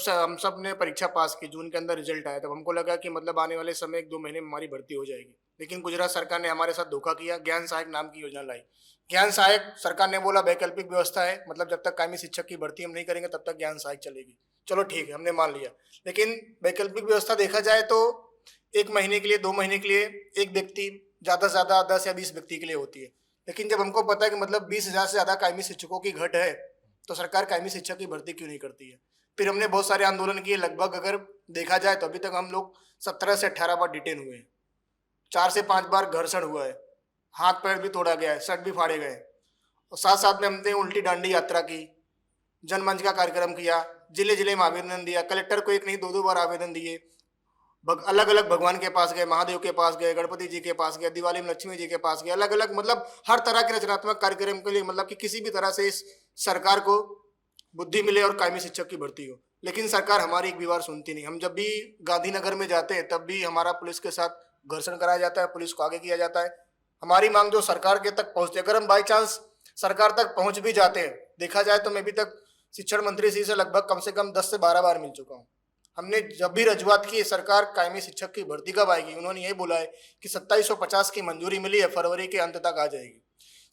हम सब ने परीक्षा पास की, जून के अंदर रिजल्ट आया, तब हमको लगा कि मतलब आने वाले समय 1-2 महीने में हमारी भर्ती हो जाएगी। लेकिन गुजरात सरकार ने हमारे साथ धोखा किया, ज्ञान सहायक नाम की योजना लाई। ज्ञान सहायक सरकार ने बोला वैकल्पिक व्यवस्था है, मतलब जब तक कायमी शिक्षक की भर्ती हम नहीं करेंगे तब तक ज्ञान सहायक चलेगी। चलो ठीक है, हमने मान लिया। लेकिन वैकल्पिक व्यवस्था देखा जाए तो 1 महीने के लिए, 2 महीने के लिए एक व्यक्ति, ज़्यादा से ज़्यादा 10 या 20 व्यक्ति के लिए होती है। लेकिन जब हमको पता है कि मतलब 20,000 से ज़्यादा कायमी शिक्षकों की घट है, तो सरकार कायमी शिक्षक की भर्ती क्यों नहीं करती है? फिर हमने बहुत सारे आंदोलन किए, लगभग अगर देखा जाए तो अभी तक हम लोग 17 से 18 बार डिटेन हुए हैं। 4 से 5 बार घर्षण हुआ है, हाथ पैर भी तोड़ा गया है, शर्ट भी फाड़े गए हैं। और साथ साथ में हमने उल्टी डांडी यात्रा की, जनमंच का कार्यक्रम किया, जिले जिले में आवेदन दिया, कलेक्टर को एक नहीं 2-2 बार आवेदन दिए, अलग अलग भगवान के पास गए, महादेव के पास गए, गणपति जी के पास गए, दिवाली में लक्ष्मी जी के पास गए, अलग अलग मतलब हर तरह के रचनात्मक कार्यक्रम के लिए, मतलब कि किसी भी तरह से इस सरकार को बुद्धि मिले और कायमी शिक्षक की भर्ती हो। लेकिन सरकार हमारी एक भी बार सुनती नहीं। हम जब भी गांधीनगर में जाते हैं तब भी हमारा पुलिस के साथ घर्षण कराया जाता है, पुलिस को आगे किया जाता है। हमारी मांग जो सरकार के तक पहुंचती है, अगर हम बाई चांस सरकार तक पहुंच भी जाते हैं, देखा जाए तो मैं अभी तक शिक्षण मंत्री जी से लगभग कम से कम 10 से 12 बार मिल चुका हूँ। हमने जब भी रजूआत की सरकार कायमी शिक्षक की भर्ती कब आएगी, उन्होंने यही बोला है कि 2750 की मंजूरी मिली है, फरवरी के अंत तक आ जाएगी।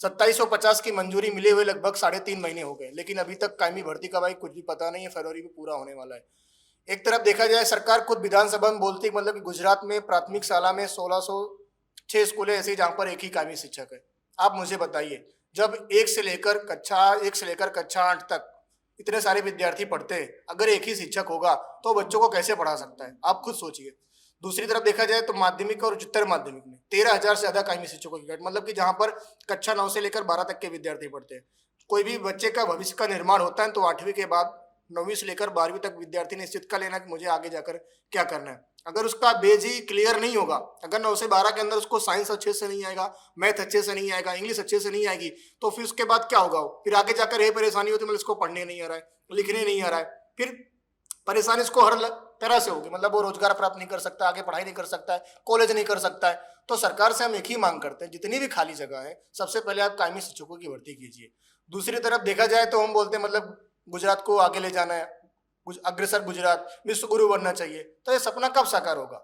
2750 की मंजूरी मिले हुए लगभग 3.5 महीने हो गए, लेकिन अभी तक कायमी भर्ती कब आई कुछ भी पता नहीं है। फरवरी में पूरा होने वाला है। एक तरफ देखा जाए, सरकार खुद विधानसभा में बोलती है मतलब कि गुजरात में प्राथमिक शाला में 1606 स्कूलें ऐसी जहां पर एक ही कायमी शिक्षक है। आप मुझे बताइए, जब 1 से लेकर कक्षा 8 तक इतने सारे विद्यार्थी पढ़ते हैं, अगर एक ही शिक्षक होगा तो बच्चों को कैसे पढ़ा सकता है? आप खुद सोचिए। दूसरी तरफ देखा जाए तो माध्यमिक और उच्चतर माध्यमिक में 13,000 से ज्यादा कायमी शिक्षकों की घट, मतलब कि जहां पर कक्षा 9 से लेकर 12 तक के विद्यार्थी पढ़ते हैं। कोई भी बच्चे का भविष्य का निर्माण होता है तो 8वीं के बाद 9वीं से लेकर 12वीं तक विद्यार्थी ने निश्चित का लेना कि मुझे आगे जाकर क्या करना है। अगर उसका बेस ही क्लियर नहीं होगा, अगर 9 से 12 के अंदर उसको साइंस अच्छे से नहीं आएगा, मैथ अच्छे से नहीं आएगा, इंग्लिश अच्छे से नहीं आएगी, तो फिर उसके बाद क्या होगा? फिर आगे जाकर यही परेशानी होती है, मतलब इसको पढ़ने नहीं आ रहा है, लिखने नहीं आ रहा है, फिर परेशानी इसको हर तरह से होगी, मतलब वो रोजगार प्राप्त नहीं कर सकता, आगे पढ़ाई नहीं कर सकता है, कॉलेज नहीं कर सकता है। तो सरकार से हम एक ही मांग करते हैं, जितनी भी खाली जगह है सबसे पहले आप कायमी शिक्षकों की भर्ती कीजिए। दूसरी तरफ देखा जाए तो हम बोलते हैं मतलब गुजरात को आगे ले जाना है, अग्रसर गुजरात, विश्व गुरु बनना चाहिए। तो ये सपना कब साकार होगा?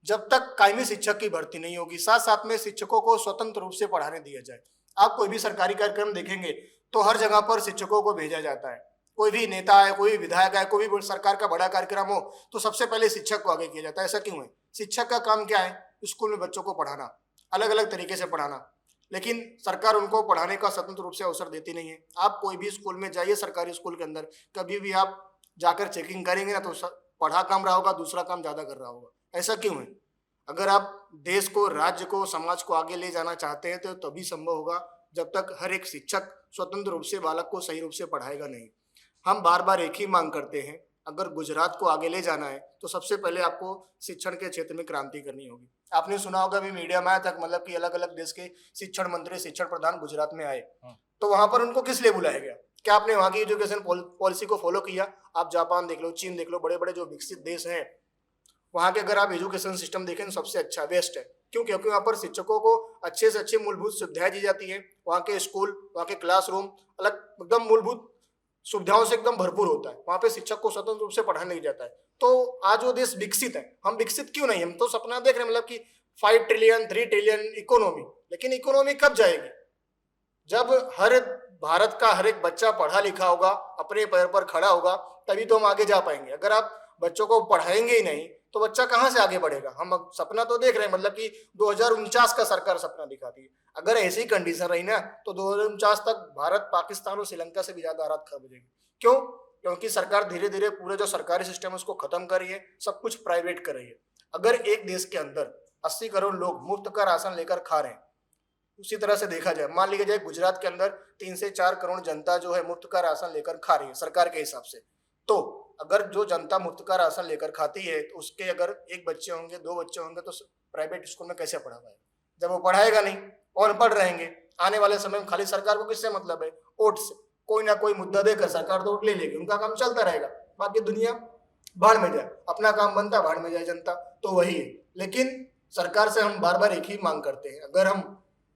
जब तक कायमी शिक्षक की भर्ती नहीं होगी, साथ साथ में शिक्षकों को स्वतंत्र रूप से पढ़ाने दिया जाए। आप कोई भी सरकारी कार्यक्रम देखेंगे तो हर जगह पर शिक्षकों को भेजा जाता है। कोई भी नेता है, कोई भी विधायक है, कोई भी सरकार का बड़ा कार्यक्रम हो तो सबसे पहले शिक्षक को आगे किया जाता है। ऐसा क्यों है? शिक्षक का काम क्या है? स्कूल में बच्चों को पढ़ाना, अलग अलग तरीके से पढ़ाना, लेकिन सरकार उनको पढ़ाने का स्वतंत्र रूप से अवसर देती नहीं है। आप कोई भी स्कूल में जाइए, सरकारी स्कूल के अंदर कभी भी आप जाकर चेकिंग करेंगे ना तो पढ़ा कम रहा होगा, दूसरा काम ज्यादा कर रहा होगा। ऐसा क्यों है? अगर आप देश को, राज्य को, समाज को आगे ले जाना चाहते हैं तो तभी संभव होगा जब तक हर एक शिक्षक स्वतंत्र रूप से बालक को सही रूप से पढ़ाएगा नहीं। हम बार बार एक ही मांग करते हैं, अगर गुजरात को आगे ले जाना है तो सबसे पहले आपको शिक्षण के क्षेत्र में क्रांति करनी होगी। आपने सुना होगा भी मीडिया में आया तक, मतलब कि अलग अलग देश के शिक्षण मंत्री, शिक्षण प्रधान गुजरात में आए, तो वहां पर उनको किस लिए बुलाया गया? क्या आपने वहां की एजुकेशन पॉलिसी को फॉलो किया? आप जापान देख लो, चीन देख लो, बड़े बड़े जो विकसित देश हैं, वहां के अगर आप एजुकेशन सिस्टम देखें तो सबसे अच्छा, बेस्ट है। क्यों? क्योंकि वहां पर शिक्षकों को अच्छे से अच्छी मूलभूत सुविधाएं दी जाती है। वहां के स्कूल, वहां के क्लासरूम अलग एकदम मूलभूत सुविधाओं से एकदम भरपूर होता है। वहां पे शिक्षक को स्वतंत्र रूप से पढ़ाने नहीं जाता है। तो आज वो देश विकसित है, हम विकसित क्यों नहीं? हम तो सपना देख रहे हैं मतलब कि 5 ट्रिलियन 3 ट्रिलियन इकोनॉमी, लेकिन इकोनॉमी कब जाएगी? जब हर भारत का हर एक बच्चा पढ़ा लिखा होगा, अपने पैर पर खड़ा होगा, तभी तो हम आगे जा पाएंगे। अगर आप बच्चों को पढ़ाएंगे ही नहीं तो बच्चा कहाँ से आगे बढ़ेगा? हम सपना तो देख रहे हैं, मतलब कि 2049 का सरकार सपना दिखाती है। अगर ऐसी कंडीशन रही ना तो 2049 तक भारत, पाकिस्तान और श्रीलंका से भी ज्यादा हालत खराब हो जाएगी। क्यों? क्योंकि सरकार धीरे धीरे पूरे जो सरकारी सिस्टम है उसको खत्म कर रही है, सब कुछ प्राइवेट कर रही है। अगर एक देश के अंदर 80 करोड़ लोग मुफ्त का राशन लेकर खा रहे हैं, उसी तरह से देखा जाए, मान लीजिए गुजरात के अंदर 3 से 4 करोड़ जनता जो है मुफ्त का राशन लेकर खा रही है सरकार के हिसाब से, तो अगर जो जनता मुफ्त का राशन लेकर खाती है तो उसके अगर 1 बच्चे होंगे, 2 बच्चे होंगे तो प्राइवेट स्कूल में कैसे पढ़ा पाएगा? जब वो पढ़ाएगा नहीं, अनपढ़ रहेंगे, आने वाले समय में खाली सरकार को किससे मतलब है? वोट से। कोई ना कोई मुद्दा देकर सरकार तो वोट ले लेगी, उनका काम चलता रहेगा, बाकी दुनिया भाड़ में जाए, अपना काम बनता भाड़ में जाए जनता, तो वही है। लेकिन सरकार से हम बार बार एक ही मांग करते हैं, अगर हम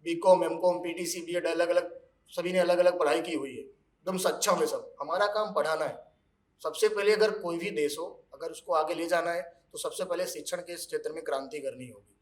बीकॉम, एमकॉम, पीटीसी, बीएड अलग अलग सभी ने अलग अलग पढ़ाई की हुई है, एकदम सच्चा में सब, हमारा काम पढ़ाना है। सबसे पहले अगर कोई भी देश हो, अगर उसको आगे ले जाना है तो सबसे पहले शिक्षण के इस क्षेत्र में क्रांति करनी होगी।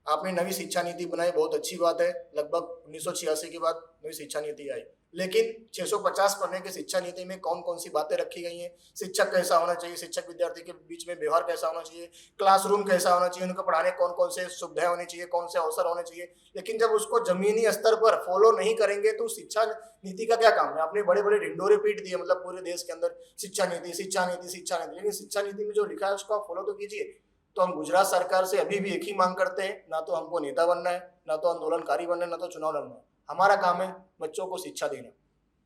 आपने नवी शिक्षा नीति बनाई, बहुत अच्छी बात है। लगभग 1986 के बाद नई शिक्षा नीति आई, लेकिन 650 पन्ने की शिक्षा नीति में कौन कौन सी बातें रखी गई हैं? शिक्षक कैसा होना चाहिए, शिक्षक विद्यार्थी के बीच में व्यवहार कैसा होना चाहिए, क्लासरूम कैसा होना चाहिए, उनको पढ़ाने कौन कौन से सुविधाएं होनी चाहिए, कौन से अवसर होने चाहिए। लेकिन जब उसको जमीनी स्तर पर फॉलो नहीं करेंगे तो शिक्षा नीति का क्या काम है? आपने बड़े बड़े ढिंडोरे पीट दिए, मतलब पूरे देश के अंदर शिक्षा नीति, शिक्षा नीति, शिक्षा नीति, लेकिन शिक्षा नीति में जो लिखा है उसको आप फॉलो तो कीजिए। तो हम गुजरात सरकार से अभी भी एक ही मांग करते हैं, ना तो हमको नेता बनना है, ना तो आंदोलनकारी बनना है, ना तो चुनाव लड़ना है। हमारा काम है बच्चों को शिक्षा देना।